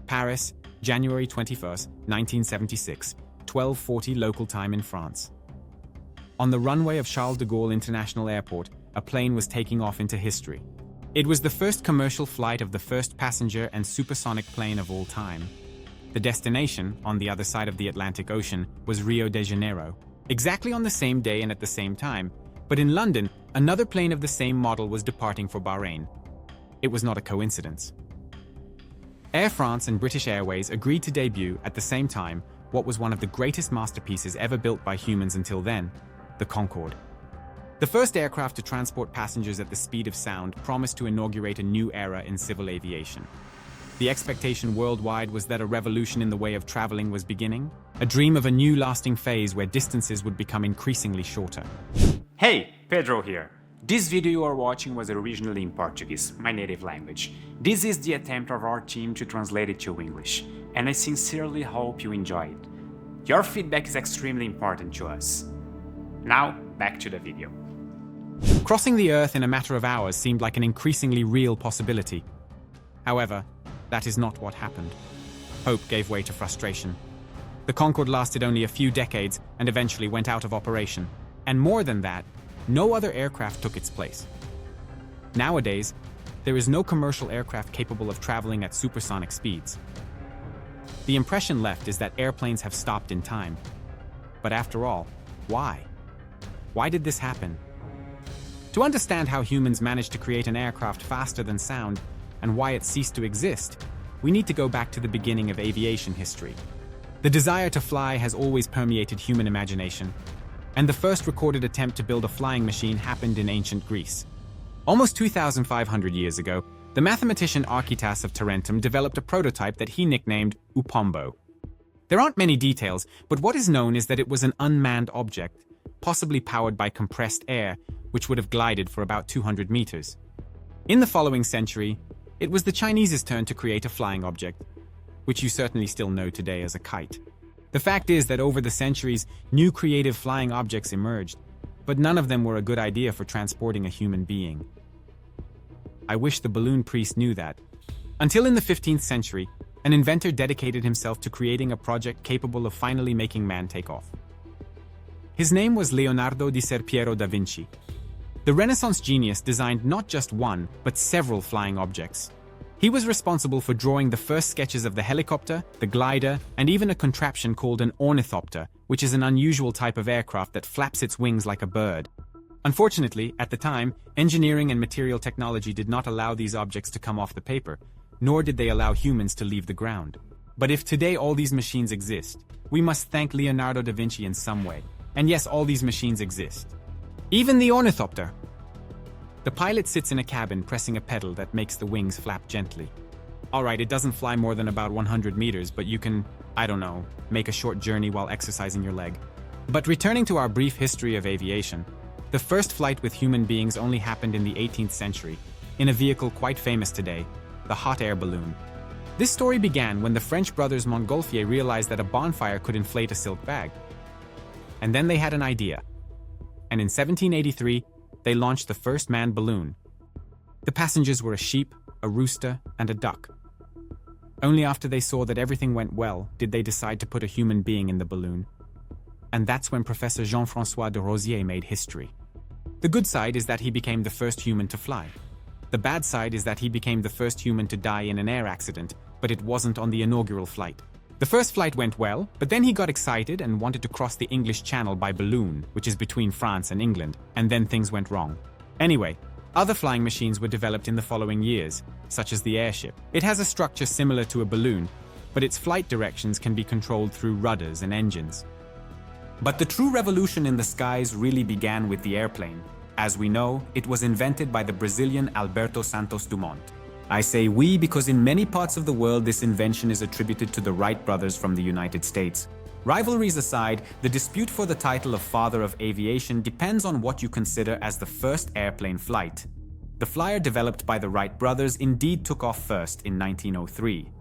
Paris, January 21st, 1976, 12:40 local time in France. On the runway of Charles de Gaulle International Airport, a plane was taking off into history. It was the first commercial flight of the first passenger and supersonic plane of all time. The destination, on the other side of the Atlantic Ocean, was Rio de Janeiro, exactly on the same day and at the same time, but in London, another plane of the same model was departing for Bahrain. It was not a coincidence. Air France and British Airways agreed to debut at the same time what was one of the greatest masterpieces ever built by humans until then, the Concorde. The first aircraft to transport passengers at the speed of sound promised to inaugurate a new era in civil aviation. The expectation worldwide was that a revolution in the way of traveling was beginning, a dream of a new lasting phase where distances would become increasingly shorter. Hey, Pedro here. This video you are watching was originally in Portuguese, my native language. This is the attempt of our team to translate it to English, and I sincerely hope you enjoy it. Your feedback is extremely important to us. Now, back to the video. Crossing the Earth in a matter of hours seemed like an increasingly real possibility. However, that is not what happened. Hope gave way to frustration. The Concorde lasted only a few decades and eventually went out of operation. And more than that, no other aircraft took its place. Nowadays, there is no commercial aircraft capable of traveling at supersonic speeds. The impression left is that airplanes have stopped in time. But after all, why? Why did this happen? To understand how humans managed to create an aircraft faster than sound and why it ceased to exist, we need to go back to the beginning of aviation history. The desire to fly has always permeated human imagination, and the first recorded attempt to build a flying machine happened in ancient Greece. Almost 2,500 years ago, the mathematician Archytas of Tarentum developed a prototype that he nicknamed Upombo. There aren't many details, but what is known is that it was an unmanned object, possibly powered by compressed air, which would have glided for about 200 meters. In the following century, it was the Chinese's turn to create a flying object, which you certainly still know today as a kite. The fact is that over the centuries, new creative flying objects emerged, but none of them were a good idea for transporting a human being. I wish the balloon priest knew that. Until in the 15th century, an inventor dedicated himself to creating a project capable of finally making man take off. His name was Leonardo di Ser Piero da Vinci. The Renaissance genius designed not just one, but several flying objects. He was responsible for drawing the first sketches of the helicopter, the glider, and even a contraption called an ornithopter, which is an unusual type of aircraft that flaps its wings like a bird. Unfortunately, at the time, engineering and material technology did not allow these objects to come off the paper, nor did they allow humans to leave the ground. But if today all these machines exist, we must thank Leonardo da Vinci in some way. And yes, all these machines exist. Even the ornithopter. The pilot sits in a cabin pressing a pedal that makes the wings flap gently. Alright, it doesn't fly more than about 100 meters, but you can, I don't know, make a short journey while exercising your leg. But returning to our brief history of aviation, the first flight with human beings only happened in the 18th century, in a vehicle quite famous today, the hot air balloon. This story began when the French brothers Montgolfier realized that a bonfire could inflate a silk bag. And then they had an idea. And in 1783, they launched the first manned balloon. The passengers were a sheep, a rooster, and a duck. Only after they saw that everything went well did they decide to put a human being in the balloon. And that's when Professor Jean-François de Rosier made history. The good side is that he became the first human to fly. The bad side is that he became the first human to die in an air accident, but it wasn't on the inaugural flight. The first flight went well, but then he got excited and wanted to cross the English Channel by balloon, which is between France and England, and then things went wrong. Anyway, other flying machines were developed in the following years, such as the airship. It has a structure similar to a balloon, but its flight directions can be controlled through rudders and engines. But the true revolution in the skies really began with the airplane. As we know, it was invented by the Brazilian Alberto Santos Dumont. I say we because in many parts of the world this invention is attributed to the Wright brothers from the United States. Rivalries aside, the dispute for the title of father of aviation depends on what you consider as the first airplane flight. The flyer developed by the Wright brothers indeed took off first in 1903.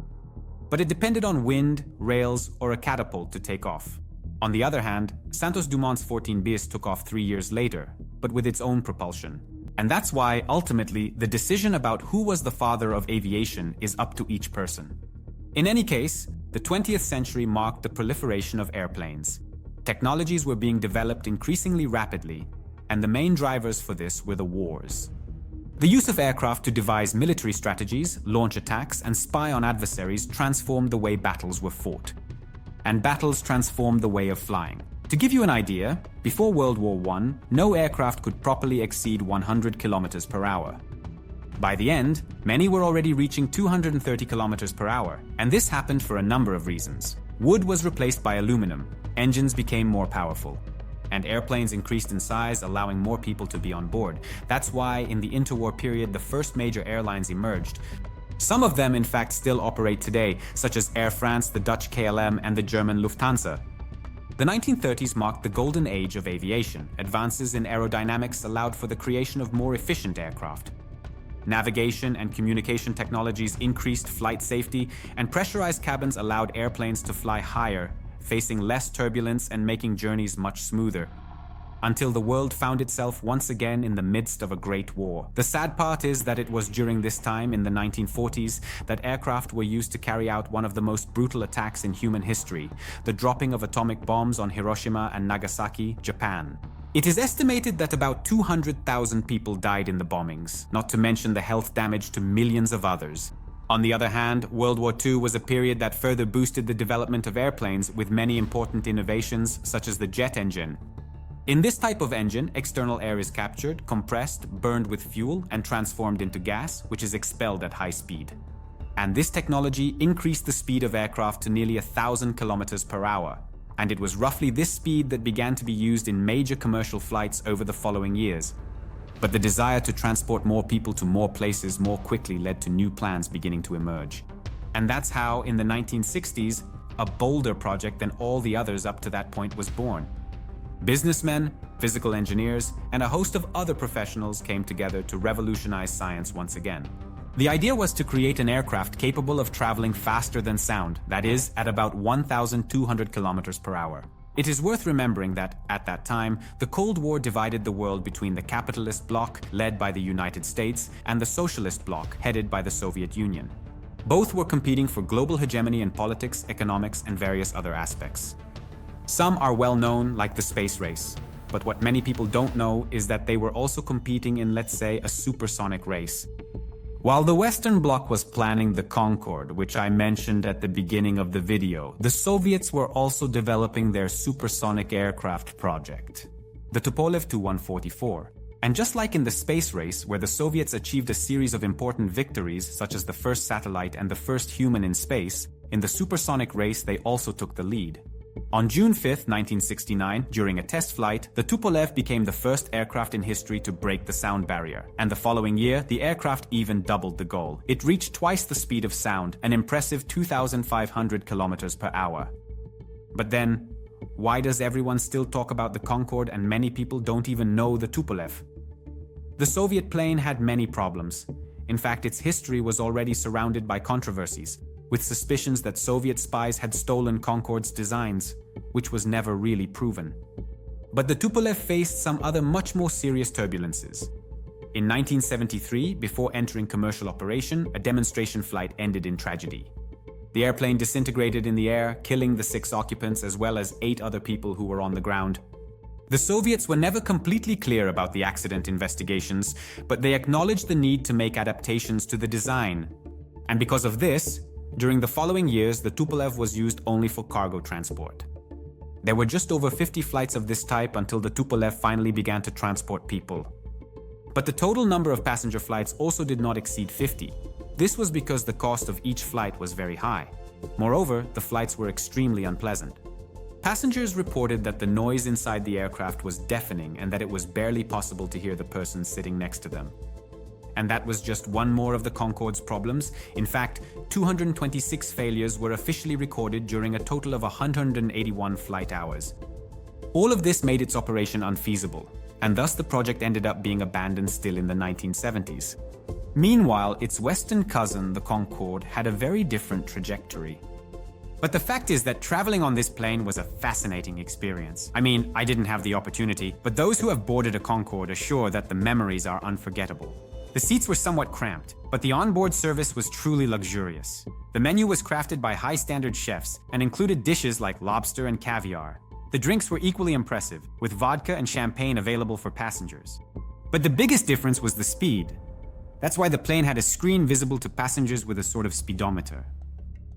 But it depended on wind, rails, or a catapult to take off. On the other hand, Santos Dumont's 14 bis took off 3 years later, but with its own propulsion. And that's why, ultimately, the decision about who was the father of aviation is up to each person. In any case, the 20th century marked the proliferation of airplanes. Technologies were being developed increasingly rapidly, and the main drivers for this were the wars. The use of aircraft to devise military strategies, launch attacks, and spy on adversaries transformed the way battles were fought. And battles transformed the way of flying. To give you an idea, before World War I, no aircraft could properly exceed 100 kilometers per hour. By the end, many were already reaching 230 kilometers per hour, and this happened for a number of reasons. Wood was replaced by aluminum, engines became more powerful, and airplanes increased in size, allowing more people to be on board. That's why, in the interwar period, the first major airlines emerged. Some of them, in fact, still operate today, such as Air France, the Dutch KLM, and the German Lufthansa. The 1930s marked the golden age of aviation. Advances in aerodynamics allowed for the creation of more efficient aircraft. Navigation and communication technologies increased flight safety, and pressurized cabins allowed airplanes to fly higher, facing less turbulence and making journeys much smoother. Until the world found itself once again in the midst of a great war. The sad part is that it was during this time, in the 1940s, that aircraft were used to carry out one of the most brutal attacks in human history, the dropping of atomic bombs on Hiroshima and Nagasaki, Japan. It is estimated that about 200,000 people died in the bombings, not to mention the health damage to millions of others. On the other hand, World War II was a period that further boosted the development of airplanes with many important innovations, such as the jet engine. In this type of engine, external air is captured, compressed, burned with fuel, and transformed into gas, which is expelled at high speed. And this technology increased the speed of aircraft to nearly 1,000 kilometers per hour. And it was roughly this speed that began to be used in major commercial flights over the following years. But the desire to transport more people to more places more quickly led to new plans beginning to emerge. And that's how, in the 1960s, a bolder project than all the others up to that point was born. Businessmen, physical engineers, and a host of other professionals came together to revolutionize science once again. The idea was to create an aircraft capable of traveling faster than sound, that is, at about 1,200 kilometers per hour. It is worth remembering that, at that time, the Cold War divided the world between the capitalist bloc, led by the United States, and the socialist bloc, headed by the Soviet Union. Both were competing for global hegemony in politics, economics, and various other aspects. Some are well known, like the space race, but what many people don't know is that they were also competing in, let's say, a supersonic race. While the Western Bloc was planning the Concorde, which I mentioned at the beginning of the video, the Soviets were also developing their supersonic aircraft project, the Tupolev Tu-144. And just like in the space race, where the Soviets achieved a series of important victories, such as the first satellite and the first human in space, in the supersonic race they also took the lead. On June 5, 1969, during a test flight, the Tupolev became the first aircraft in history to break the sound barrier. And the following year, the aircraft even doubled the goal. It reached twice the speed of sound, an impressive 2,500 kilometers per hour. But then, why does everyone still talk about the Concorde and many people don't even know the Tupolev? The Soviet plane had many problems. In fact, its history was already surrounded by controversies, with suspicions that Soviet spies had stolen Concorde's designs, which was never really proven. But the Tupolev faced some other much more serious turbulences. In 1973, before entering commercial operation, a demonstration flight ended in tragedy. The airplane disintegrated in the air, killing the 6 occupants as well as 8 other people who were on the ground. The Soviets were never completely clear about the accident investigations, but they acknowledged the need to make adaptations to the design. And because of this, during the following years, the Tupolev was used only for cargo transport. There were just over 50 flights of this type until the Tupolev finally began to transport people. But the total number of passenger flights also did not exceed 50. This was because the cost of each flight was very high. Moreover, the flights were extremely unpleasant. Passengers reported that the noise inside the aircraft was deafening and that it was barely possible to hear the person sitting next to them. And that was just one more of the Concorde's problems. In fact, 226 failures were officially recorded during a total of 181 flight hours. All of this made its operation unfeasible, and thus the project ended up being abandoned still in the 1970s. Meanwhile, its Western cousin, the Concorde, had a very different trajectory. But the fact is that traveling on this plane was a fascinating experience. I mean, I didn't have the opportunity, but those who have boarded a Concorde are sure that the memories are unforgettable. The seats were somewhat cramped, but the onboard service was truly luxurious. The menu was crafted by high-standard chefs and included dishes like lobster and caviar. The drinks were equally impressive, with vodka and champagne available for passengers. But the biggest difference was the speed. That's why the plane had a screen visible to passengers with a sort of speedometer.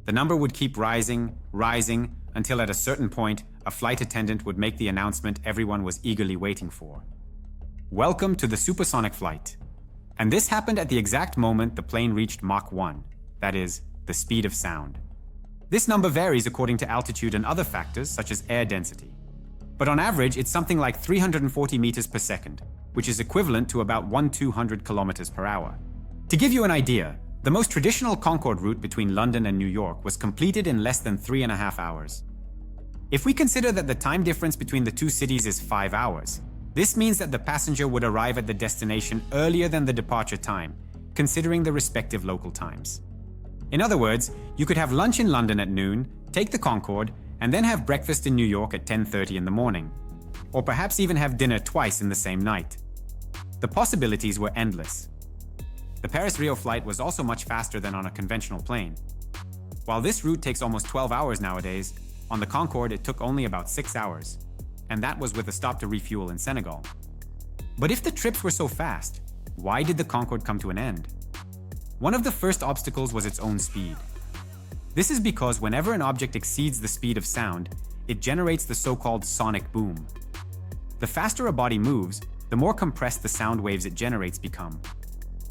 The number would keep rising, until at a certain point, a flight attendant would make the announcement everyone was eagerly waiting for. Welcome to the supersonic flight. And this happened at the exact moment the plane reached Mach 1, that is, the speed of sound. This number varies according to altitude and other factors such as air density. But on average, it's something like 340 meters per second, which is equivalent to about 1,200 kilometers per hour. To give you an idea, the most traditional Concorde route between London and New York was completed in less than 3.5 hours. If we consider that the time difference between the two cities is 5 hours, this means that the passenger would arrive at the destination earlier than the departure time, considering the respective local times. In other words, you could have lunch in London at noon, take the Concorde, and then have breakfast in New York at 10:30 in the morning. Or perhaps even have dinner twice in the same night. The possibilities were endless. The Paris-Rio flight was also much faster than on a conventional plane. While this route takes almost 12 hours nowadays, on the Concorde it took only about 6 hours. And that was with a stop to refuel in Senegal. But if the trips were so fast, why did the Concorde come to an end? One of the first obstacles was its own speed. This is because whenever an object exceeds the speed of sound, it generates the so-called sonic boom. The faster a body moves, the more compressed the sound waves it generates become.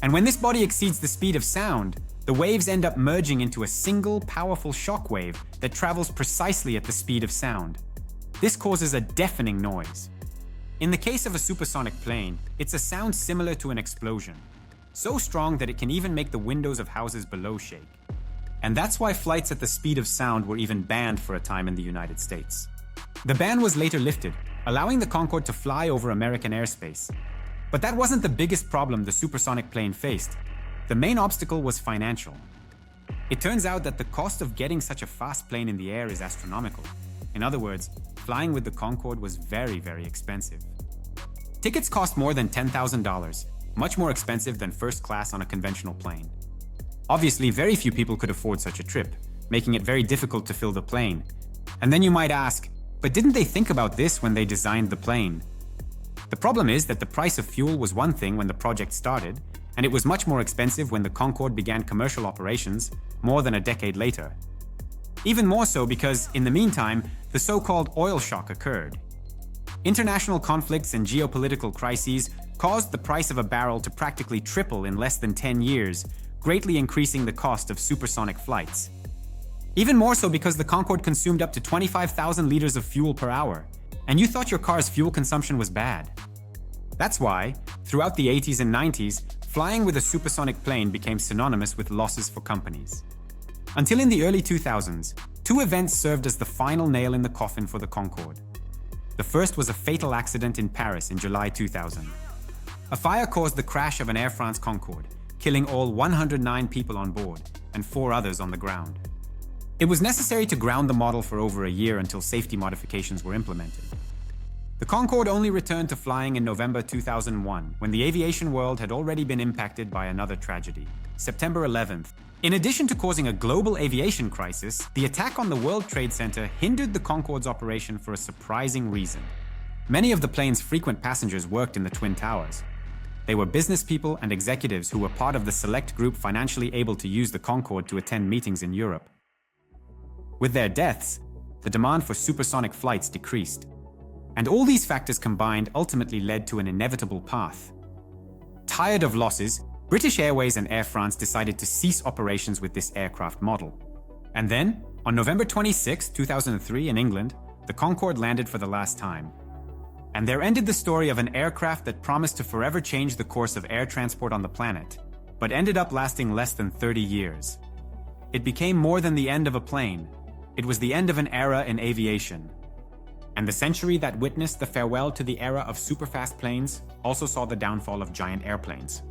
And when this body exceeds the speed of sound, the waves end up merging into a single powerful shock wave that travels precisely at the speed of sound. This causes a deafening noise. In the case of a supersonic plane, it's a sound similar to an explosion, so strong that it can even make the windows of houses below shake. And that's why flights at the speed of sound were even banned for a time in the United States. The ban was later lifted, allowing the Concorde to fly over American airspace. But that wasn't the biggest problem the supersonic plane faced. The main obstacle was financial. It turns out that the cost of getting such a fast plane in the air is astronomical. In other words, flying with the Concorde was very, very expensive. Tickets cost more than $10,000, much more expensive than first class on a conventional plane. Obviously, very few people could afford such a trip, making it very difficult to fill the plane. And then you might ask, but didn't they think about this when they designed the plane? The problem is that the price of fuel was one thing when the project started, and it was much more expensive when the Concorde began commercial operations more than a decade later. Even more so because, in the meantime, the so-called oil shock occurred. International conflicts and geopolitical crises caused the price of a barrel to practically triple in less than 10 years, greatly increasing the cost of supersonic flights. Even more so because the Concorde consumed up to 25,000 liters of fuel per hour, and you thought your car's fuel consumption was bad. That's why, throughout the 80s and 90s, flying with a supersonic plane became synonymous with losses for companies. Until in the early 2000s, two events served as the final nail in the coffin for the Concorde. The first was a fatal accident in Paris in July 2000. A fire caused the crash of an Air France Concorde, killing all 109 people on board and 4 others on the ground. It was necessary to ground the model for over a year until safety modifications were implemented. The Concorde only returned to flying in November 2001, when the aviation world had already been impacted by another tragedy, September 11th. In addition to causing a global aviation crisis, the attack on the World Trade Center hindered the Concorde's operation for a surprising reason. Many of the plane's frequent passengers worked in the Twin Towers. They were business people and executives who were part of the select group financially able to use the Concorde to attend meetings in Europe. With their deaths, the demand for supersonic flights decreased. And all these factors combined ultimately led to an inevitable path. Tired of losses, British Airways and Air France decided to cease operations with this aircraft model. And then, on November 26, 2003 in England, the Concorde landed for the last time. And there ended the story of an aircraft that promised to forever change the course of air transport on the planet, but ended up lasting less than 30 years. It became more than the end of a plane. It was the end of an era in aviation. And the century that witnessed the farewell to the era of superfast planes also saw the downfall of giant airplanes.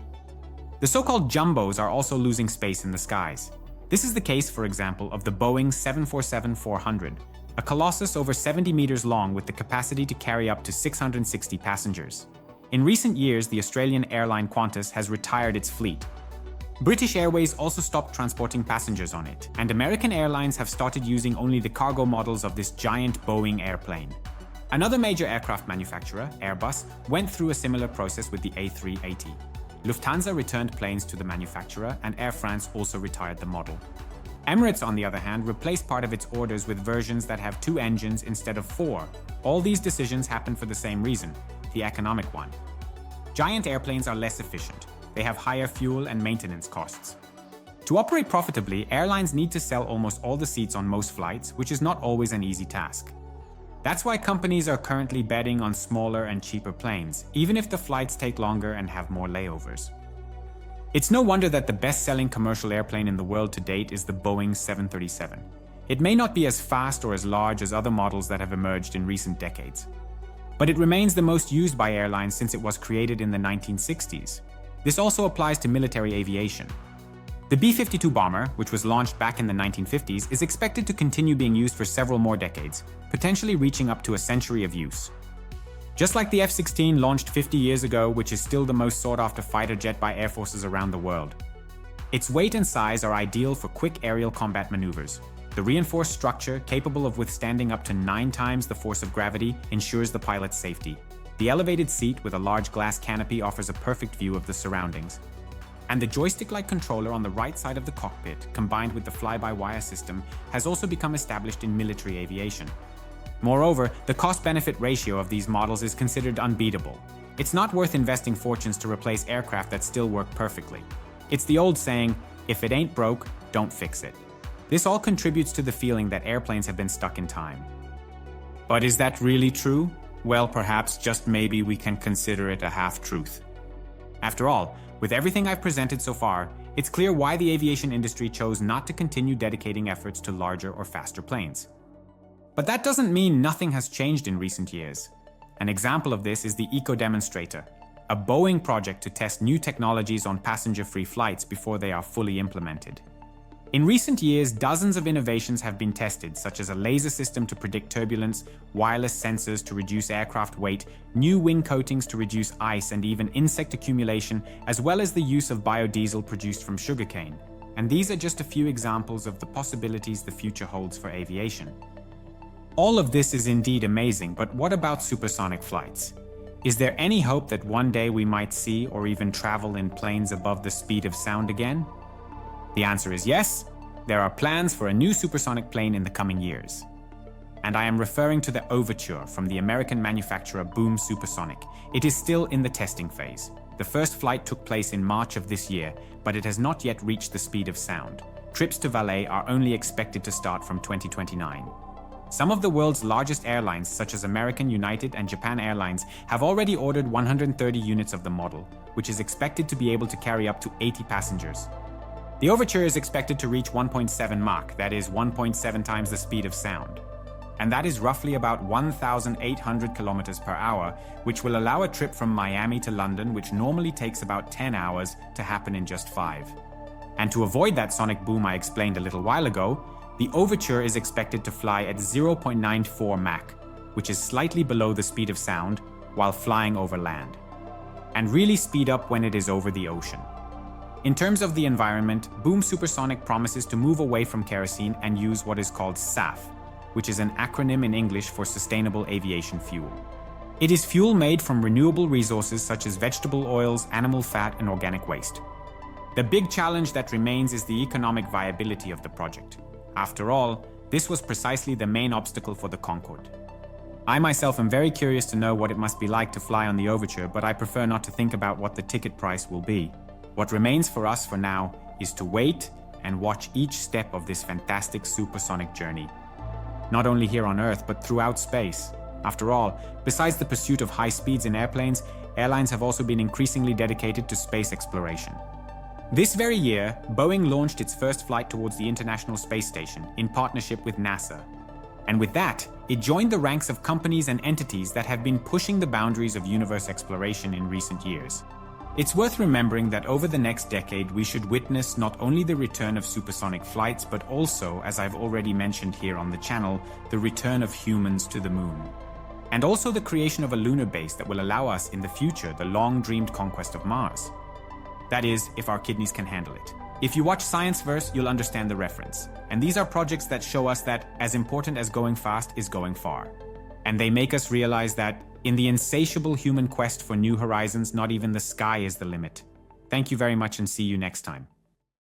The so-called jumbos are also losing space in the skies. This is the case, for example, of the Boeing 747-400, a colossus over 70 meters long with the capacity to carry up to 660 passengers. In recent years, the Australian airline Qantas has retired its fleet. British Airways also stopped transporting passengers on it, and American airlines have started using only the cargo models of this giant Boeing airplane. Another major aircraft manufacturer, Airbus, went through a similar process with the A380. Lufthansa returned planes to the manufacturer, and Air France also retired the model. Emirates, on the other hand, replaced part of its orders with versions that have 2 engines instead of 4. All these decisions happened for the same reason, the economic one. Giant airplanes are less efficient. They have higher fuel and maintenance costs. To operate profitably, airlines need to sell almost all the seats on most flights, which is not always an easy task. That's why companies are currently betting on smaller and cheaper planes, even if the flights take longer and have more layovers. It's no wonder that the best-selling commercial airplane in the world to date is the Boeing 737. It may not be as fast or as large as other models that have emerged in recent decades, but it remains the most used by airlines since it was created in the 1960s. This also applies to military aviation. The B-52 bomber, which was launched back in the 1950s, is expected to continue being used for several more decades, potentially reaching up to a century of use. Just like the F-16 launched 50 years ago, which is still the most sought-after fighter jet by air forces around the world. Its weight and size are ideal for quick aerial combat maneuvers. The reinforced structure, capable of withstanding up to 9 times the force of gravity, ensures the pilot's safety. The elevated seat with a large glass canopy offers a perfect view of the surroundings. And the joystick-like controller on the right side of the cockpit, combined with the fly-by-wire system, has also become established in military aviation. Moreover, the cost-benefit ratio of these models is considered unbeatable. It's not worth investing fortunes to replace aircraft that still work perfectly. It's the old saying, if it ain't broke, don't fix it. This all contributes to the feeling that airplanes have been stuck in time. But is that really true? Well, perhaps just maybe we can consider it a half-truth. After all, with everything I've presented so far, it's clear why the aviation industry chose not to continue dedicating efforts to larger or faster planes. But that doesn't mean nothing has changed in recent years. An example of this is the Eco Demonstrator, a Boeing project to test new technologies on passenger-free flights before they are fully implemented. In recent years, dozens of innovations have been tested, such as a laser system to predict turbulence, wireless sensors to reduce aircraft weight, new wing coatings to reduce ice and even insect accumulation, as well as the use of biodiesel produced from sugarcane. And these are just a few examples of the possibilities the future holds for aviation. All of this is indeed amazing, but what about supersonic flights? Is there any hope that one day we might see or even travel in planes above the speed of sound again? The answer is yes. There are plans for a new supersonic plane in the coming years. And I am referring to the Overture from the American manufacturer Boom Supersonic. It is still in the testing phase. The first flight took place in March of this year, but it has not yet reached the speed of sound. Trips to Valais are only expected to start from 2029. Some of the world's largest airlines, such as American, United, and Japan Airlines, have already ordered 130 units of the model, which is expected to be able to carry up to 80 passengers. The Overture is expected to reach 1.7 Mach, that is 1.7 times the speed of sound. And that is roughly about 1,800 kilometers per hour, which will allow a trip from Miami to London, which normally takes about 10 hours, to happen in just 5. And to avoid that sonic boom I explained a little while ago, the Overture is expected to fly at 0.94 Mach, which is slightly below the speed of sound, while flying over land, and really speed up when it is over the ocean. In terms of the environment, Boom Supersonic promises to move away from kerosene and use what is called SAF, which is an acronym in English for Sustainable Aviation Fuel. It is fuel made from renewable resources such as vegetable oils, animal fat, and organic waste. The big challenge that remains is the economic viability of the project. After all, this was precisely the main obstacle for the Concorde. I myself am very curious to know what it must be like to fly on the Overture, but I prefer not to think about what the ticket price will be. What remains for us for now is to wait and watch each step of this fantastic supersonic journey. Not only here on Earth, but throughout space. After all, besides the pursuit of high speeds in airplanes, airlines have also been increasingly dedicated to space exploration. This very year, Boeing launched its first flight towards the International Space Station in partnership with NASA. And with that, it joined the ranks of companies and entities that have been pushing the boundaries of universe exploration in recent years. It's worth remembering that over the next decade, we should witness not only the return of supersonic flights, but also, as I've already mentioned here on the channel, the return of humans to the moon. and also the creation of a lunar base that will allow us in the future the long-dreamed conquest of Mars. That is, if our kidneys can handle it. If you watch Scienceverse, you'll understand the reference. And these are projects that show us that as important as going fast is going far. And they make us realize that in the insatiable human quest for new horizons, not even the sky is the limit. Thank you very much and see you next time.